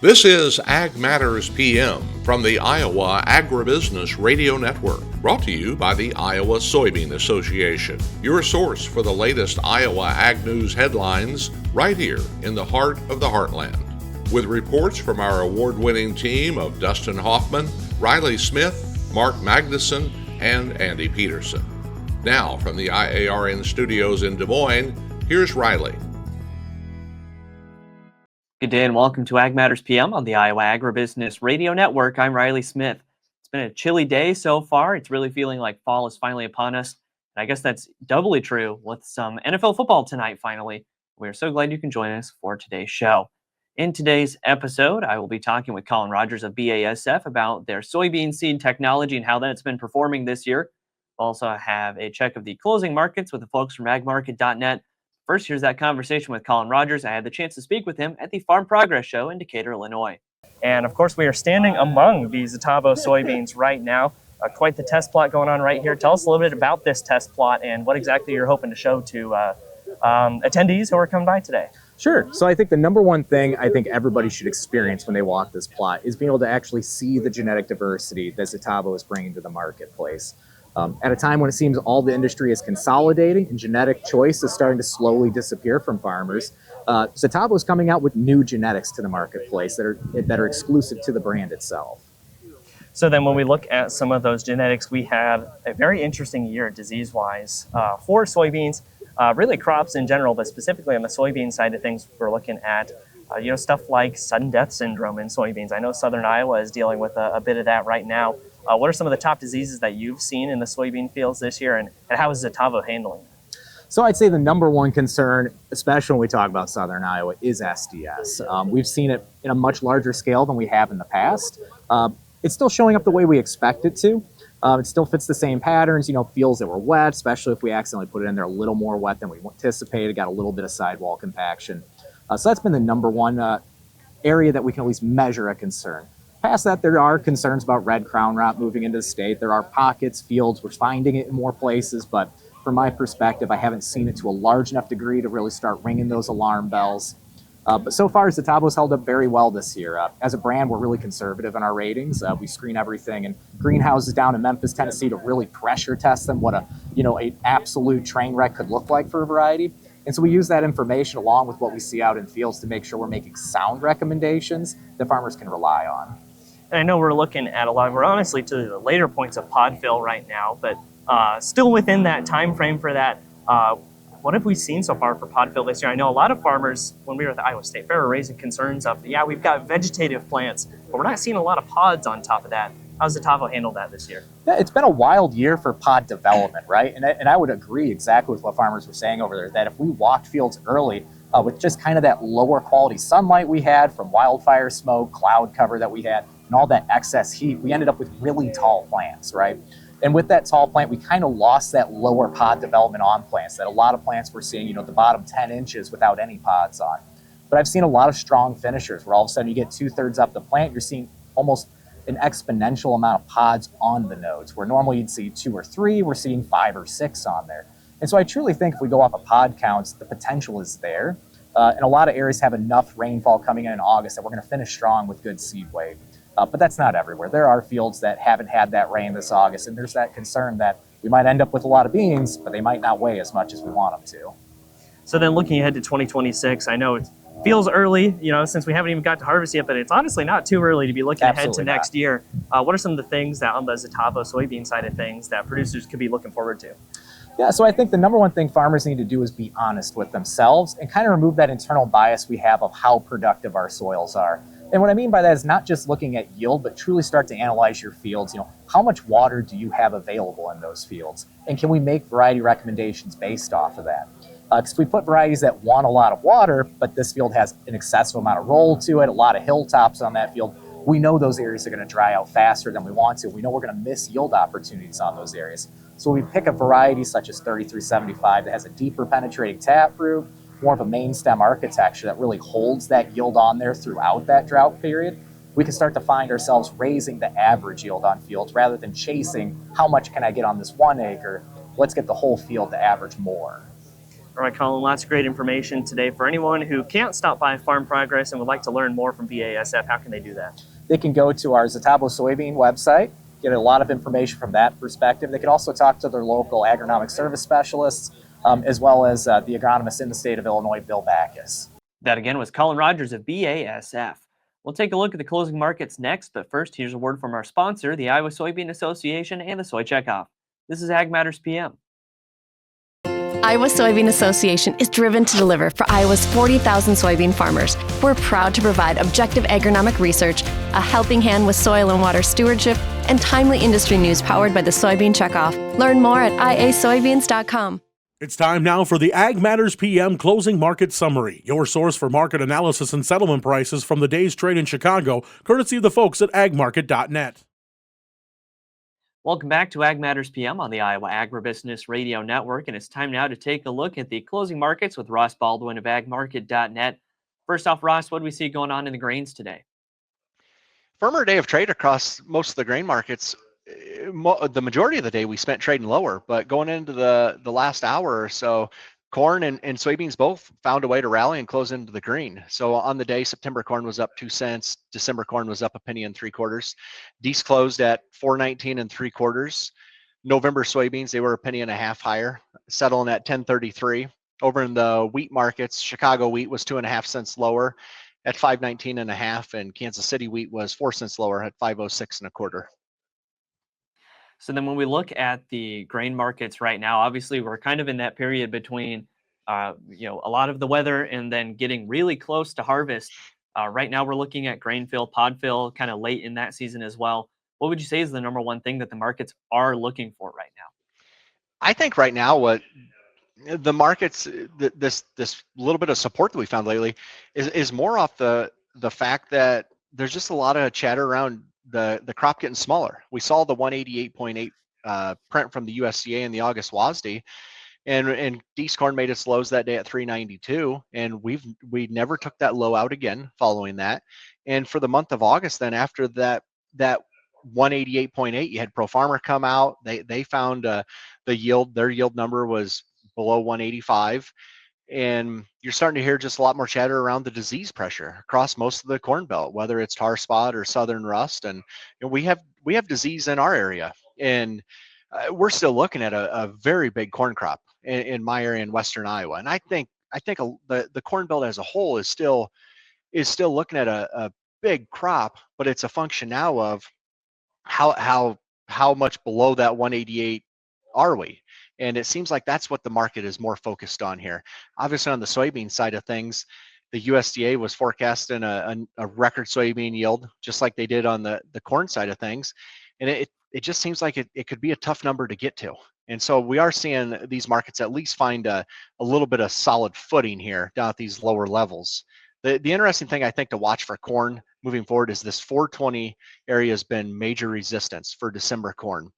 This is Ag Matters PM from the Iowa Agribusiness Radio Network, brought to you by the Iowa Soybean Association, your source for the latest Iowa ag news headlines right here in the heart of the heartland. With reports from our award-winning team of Dustin Hoffman, Riley Smith, Mark Magnuson, and Andy Peterson. Now, from the IARN studios in Des Moines, here's Riley. Good day and welcome to Ag Matters PM on the Iowa Agribusiness Radio Network. I'm Riley Smith. It's been a chilly day so far. It's really feeling like fall is finally upon us. And I guess that's doubly true with some NFL football tonight finally. We're so glad you can join us for today's show. In today's episode, I will be talking with Colin Rogers of BASF about their soybean seed technology and how that's been performing this year. We'll also have a check of the closing markets with the folks from agmarket.net. First, here's that conversation with Colin Rogers. I had the chance to speak with him at the Farm Progress Show in Decatur, Illinois. And of course, we are standing among these Xitavo soybeans right now. Quite the test plot going on right here. Tell us a little bit about this test plot and what exactly you're hoping to show to attendees who are coming by today. Sure. So I think the number one thing I think everybody should experience when they walk this plot is being able to actually see the genetic diversity that Xitavo is bringing to the marketplace. At a time when it seems all the industry is consolidating and genetic choice is starting to slowly disappear from farmers, Xitavo is coming out with new genetics to the marketplace that are exclusive to the brand itself. So then when we look at some of those genetics, we had a very interesting year disease-wise for soybeans, really crops in general, but specifically on the soybean side of things, we're looking at stuff like sudden death syndrome in soybeans. I know Southern Iowa is dealing with a bit of that right now. What are some of the top diseases that you've seen in the soybean fields this year, and how is Xitavo handling it? So I'd say the number one concern, especially when we talk about Southern Iowa, is SDS. We've seen it in a much larger scale than we have in the past. It's still showing up the way we expect it to. It still fits the same patterns, fields that were wet, especially if we accidentally put it in there a little more wet than we anticipated, got a little bit of sidewall compaction. So that's been the number one area that we can at least measure a concern. Past that, there are concerns about red crown rot moving into the state. There are pockets, fields, we're finding it in more places, but from my perspective, I haven't seen it to a large enough degree to really start ringing those alarm bells. But so far, Xitavo's held up very well this year. As a brand, we're really conservative in our ratings. We screen everything in greenhouses down in Memphis, Tennessee to really pressure test them, what an absolute train wreck could look like for a variety. And so we use that information along with what we see out in fields to make sure we're making sound recommendations that farmers can rely on. And I know we're looking at we're honestly to the later points of pod fill right now, but still within that time frame for that, what have we seen so far for pod fill this year? I know a lot of farmers, when we were at the Iowa State Fair, were raising concerns of, we've got vegetative plants, but we're not seeing a lot of pods on top of that. How's Xitavo handled that this year? Yeah, it's been a wild year for pod development, right? And I would agree exactly with what farmers were saying over there, that if we walked fields early with just kind of that lower quality sunlight we had from wildfire smoke, cloud cover that we had, and all that excess heat, we ended up with really tall plants, right? And with that tall plant, we kind of lost that lower pod development on plants that a lot of plants we're seeing, the bottom 10 inches without any pods on. But I've seen a lot of strong finishers where all of a sudden you get 2/3 up the plant, you're seeing almost an exponential amount of pods on the nodes, where normally you'd see 2 or 3, we're seeing 5 or 6 on there. And so I truly think if we go off of pod counts, the potential is there. And a lot of areas have enough rainfall coming in August that we're going to finish strong with good seed weight. But that's not everywhere. There are fields that haven't had that rain this August, and there's that concern that we might end up with a lot of beans, but they might not weigh as much as we want them to. So then looking ahead to 2026, I know it feels early, since we haven't even got to harvest yet, but it's honestly not too early to be looking ahead to next year. What are some of the things that on the Xitavo soybean side of things that producers could be looking forward to? Yeah, so I think the number one thing farmers need to do is be honest with themselves and kind of remove that internal bias we have of how productive our soils are. And what I mean by that is not just looking at yield, but truly start to analyze your fields. How much water do you have available in those fields? And can we make variety recommendations based off of that? Because we put varieties that want a lot of water, but this field has an excessive amount of roll to it, a lot of hilltops on that field, we know those areas are going to dry out faster than we want to. We know we're going to miss yield opportunities on those areas. So we pick a variety such as 3375 that has a deeper penetrating taproot, more of a main stem architecture that really holds that yield on there throughout that drought period, we can start to find ourselves raising the average yield on fields rather than chasing how much can I get on this 1 acre. Let's get the whole field to average more. All right, Colin, lots of great information today. For anyone who can't stop by Farm Progress and would like to learn more from BASF, how can they do that? They can go to our Zetabo Soybean website, get a lot of information from that perspective. They can also talk to their local agronomic service specialists, as well as the agronomist in the state of Illinois, Bill Backus. That again was Colin Rogers of BASF. We'll take a look at the closing markets next, but first, here's a word from our sponsor, the Iowa Soybean Association and the Soy Checkoff. This is Ag Matters PM. Iowa Soybean Association is driven to deliver for Iowa's 40,000 soybean farmers. We're proud to provide objective agronomic research, a helping hand with soil and water stewardship, and timely industry news powered by the Soybean Checkoff. Learn more at iasoybeans.com. It's time now for the Ag Matters PM Closing Market Summary, your source for market analysis and settlement prices from the day's trade in Chicago, courtesy of the folks at agmarket.net. Welcome back to Ag Matters PM on the Iowa Agribusiness Radio Network, and it's time now to take a look at the closing markets with Ross Baldwin of agmarket.net. First off, Ross, what do we see going on in the grains today? Firmer day of trade across most of the grain markets. The majority of the day we spent trading lower, but going into the last hour or so, corn and soybeans both found a way to rally and close into the green. So on the day, September corn was up 2 cents. December corn was up 1 3/4. These closed at 4.19 3/4. November soybeans, they were 1.5 higher, settling at 10.33. Over in the wheat markets, Chicago wheat was 2.5 cents lower at 5.19 and Kansas City wheat was 4 cents lower at 5.06 1/4. So then when we look at the grain markets right now, obviously we're kind of in that period between, a lot of the weather and then getting really close to harvest. Right now we're looking at grain fill, pod fill, kind of late in that season as well. What would you say is the number one thing that the markets are looking for right now? I think right now what the markets, this little bit of support that we found lately is more off the fact that there's just a lot of chatter around the crop getting smaller. We saw the 188.8 print from the USDA in the August WASDE, and D's corn made its lows that day at 392, and we never took that low out again following that. And for the month of August, then after that 188.8, you had Pro Farmer come out. They found their yield number was below 185. And you're starting to hear just a lot more chatter around the disease pressure across most of the corn belt, whether it's tar spot or southern rust. And we have disease in our area, and we're still looking at a very big corn crop in my area in western Iowa. And I think the corn belt as a whole is still looking at a big crop, but it's a function now of how much below that 188 are we? And it seems like that's what the market is more focused on here. Obviously, on the soybean side of things, the USDA was forecasting a record soybean yield, just like they did on the corn side of things. And it just seems like it could be a tough number to get to. And so we are seeing these markets at least find a little bit of solid footing here down at these lower levels. The interesting thing I think to watch for corn moving forward is this 420 area has been major resistance for December corn.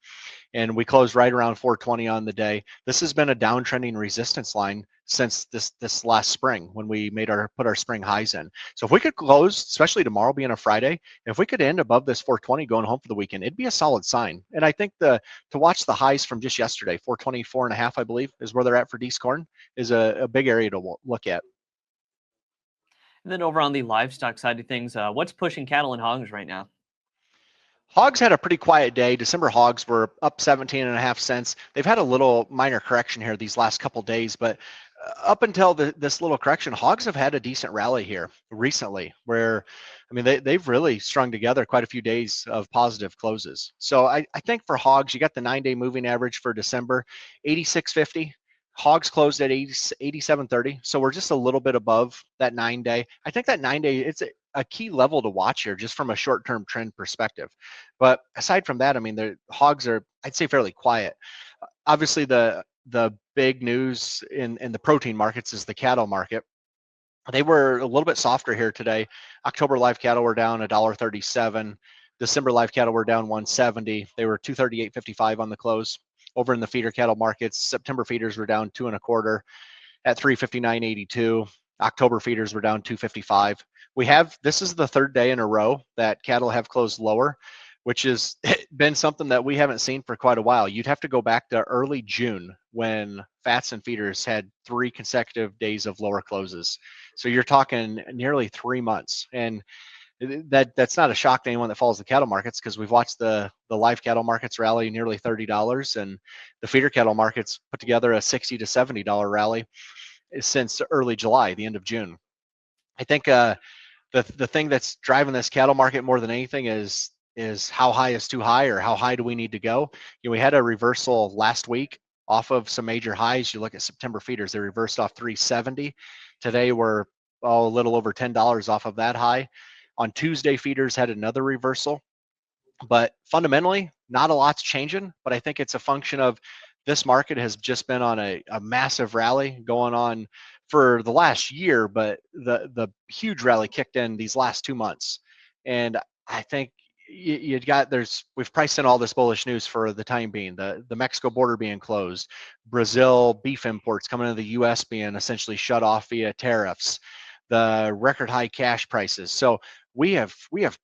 And we closed right around 420 on the day. This has been a downtrending resistance line since this last spring when we put our spring highs in. So if we could close, especially tomorrow being a Friday, if we could end above this 420 going home for the weekend, it'd be a solid sign. And I think to watch the highs from just yesterday, 424.5, I believe, is where they're at for D's corn, is a big area to look at. And then over on the livestock side of things, what's pushing cattle and hogs right now? Hogs had a pretty quiet day. December hogs were up 17.5 cents. They've had a little minor correction here these last couple days, but up until this little correction, hogs have had a decent rally here recently where, I mean, they've really strung together quite a few days of positive closes. So I think for hogs, you got the 9-day moving average for December, 86.50. Hogs closed at 87.30. So we're just a little bit above that 9-day. I think that 9-day, it's a key level to watch here just from a short-term trend perspective. But aside from that, I mean, the hogs are, I'd say, fairly quiet. Obviously, the big news in the protein markets is the cattle market. They were a little bit softer here today. October live cattle were down $1.37. December live cattle were down $1.70. They were $238.55 on the close. Over in the feeder cattle markets, September feeders were down 2 1/4 at $359.82. October feeders were down $255. This is the third day in a row that cattle have closed lower, which has been something that we haven't seen for quite a while. You'd have to go back to early June when fats and feeders had 3 consecutive days of lower closes. So you're talking nearly 3 months. And that's not a shock to anyone that follows the cattle markets, because we've watched the live cattle markets rally nearly $30, and the feeder cattle markets put together a $60 to $70 rally since early July, the end of June. I think the thing that's driving this cattle market more than anything is how high is too high, or how high do we need to go. We had a reversal last week off of some major highs. You look at September feeders, they reversed off 370. Today we're a little over $10 off of that high. On Tuesday, feeders had another reversal, but fundamentally, not a lot's changing. But I think it's a function of this market has just been on a massive rally going on for the last year, but the huge rally kicked in these last 2 months. And I think we've priced in all this bullish news for the time being, the Mexico border being closed, Brazil beef imports coming into the US being essentially shut off via tariffs, the record high cash prices. So we have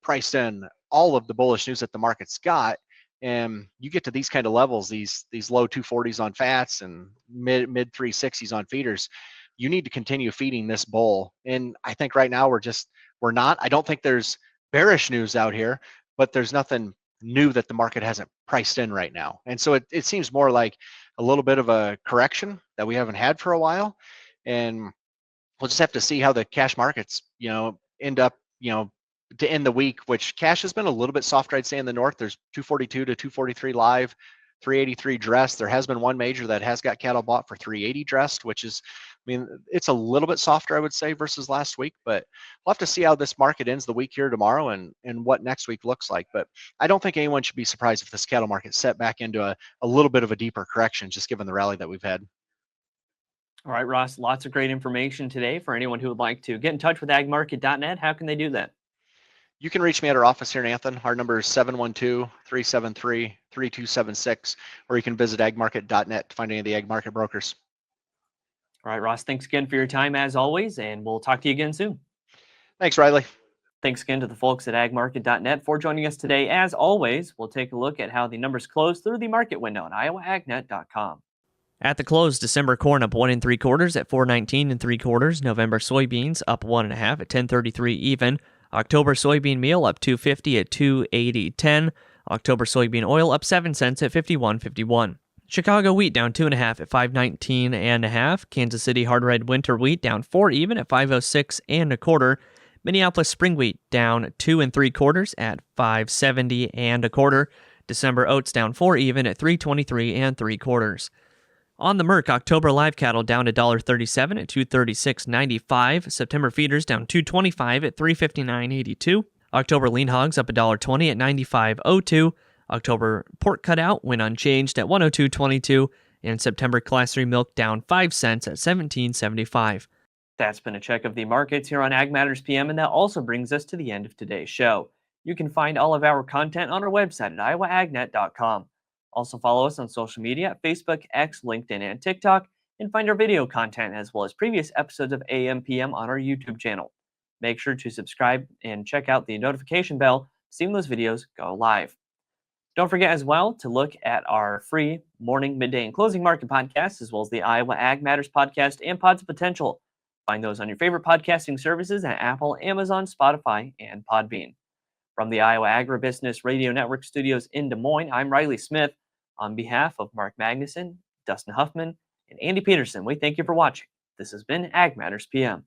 priced in all of the bullish news that the market's got, and you get to these kind of levels, these low 240s on fats and mid 360s on feeders, you need to continue feeding this bull. And I think right now we're not. I don't think there's bearish news out here, but there's nothing new that the market hasn't priced in right now. And so it seems more like a little bit of a correction that we haven't had for a while. And we'll just have to see how the cash markets, end up, to end the week, which cash has been a little bit softer, I'd say, in the north. There's 242 to 243 live, 383 dressed. There has been one major that has got cattle bought for 380 dressed, which is, it's a little bit softer, I would say, versus last week. But we'll have to see how this market ends the week here tomorrow, and what next week looks like. But I don't think anyone should be surprised if this cattle market set back into a little bit of a deeper correction, just given the rally that we've had. All right, Ross, lots of great information today. For anyone who would like to get in touch with agmarket.net, how can they do that? You can reach me at our office here in Anthem. Our number is 712-373-3276, or you can visit agmarket.net to find any of the ag market brokers. All right, Ross, thanks again for your time as always, and we'll talk to you again soon. Thanks, Riley. Thanks again to the folks at agmarket.net for joining us today. As always, we'll take a look at how the numbers close through the market window at iowaagnet.com. At the close, December corn up 1 3/4 at 4.19 3/4. November soybeans up 1.5 at 10.33 even. October soybean meal up 2.50 at 2.80.10. October soybean oil up 7 cents at 51.51. Chicago wheat down 2.5 at 5.19 1/2. Kansas City hard red winter wheat down 4 even at 5.06 1/4. Minneapolis spring wheat down 2 3/4 at 5.70 1/4. December oats down 4 even at 3.23 3/4. On the Merc, October live cattle down $1.37 at 236.95. September feeders down $2.25 at 359.82. October lean hogs up $1.20 at 95.02. October pork cutout went unchanged at 102.22, and September Class 3 milk down 5 cents at 17.75. That's been a check of the markets here on Ag Matters PM, and that also brings us to the end of today's show. You can find all of our content on our website at iowaagnet.com. Also follow us on social media at Facebook, X, LinkedIn, and TikTok, and find our video content as well as previous episodes of AM PM on our YouTube channel. Make sure to subscribe and check out the notification bell to see when those videos go live. Don't forget as well to look at our free morning, midday, and closing market podcasts, as well as the Iowa Ag Matters podcast and Pods of Potential. Find those on your favorite podcasting services at Apple, Amazon, Spotify, and Podbean. From the Iowa Agribusiness Radio Network studios in Des Moines, I'm Riley Smith. On behalf of Mark Magnuson, Dustin Huffman, and Andy Peterson, we thank you for watching. This has been Ag Matters PM.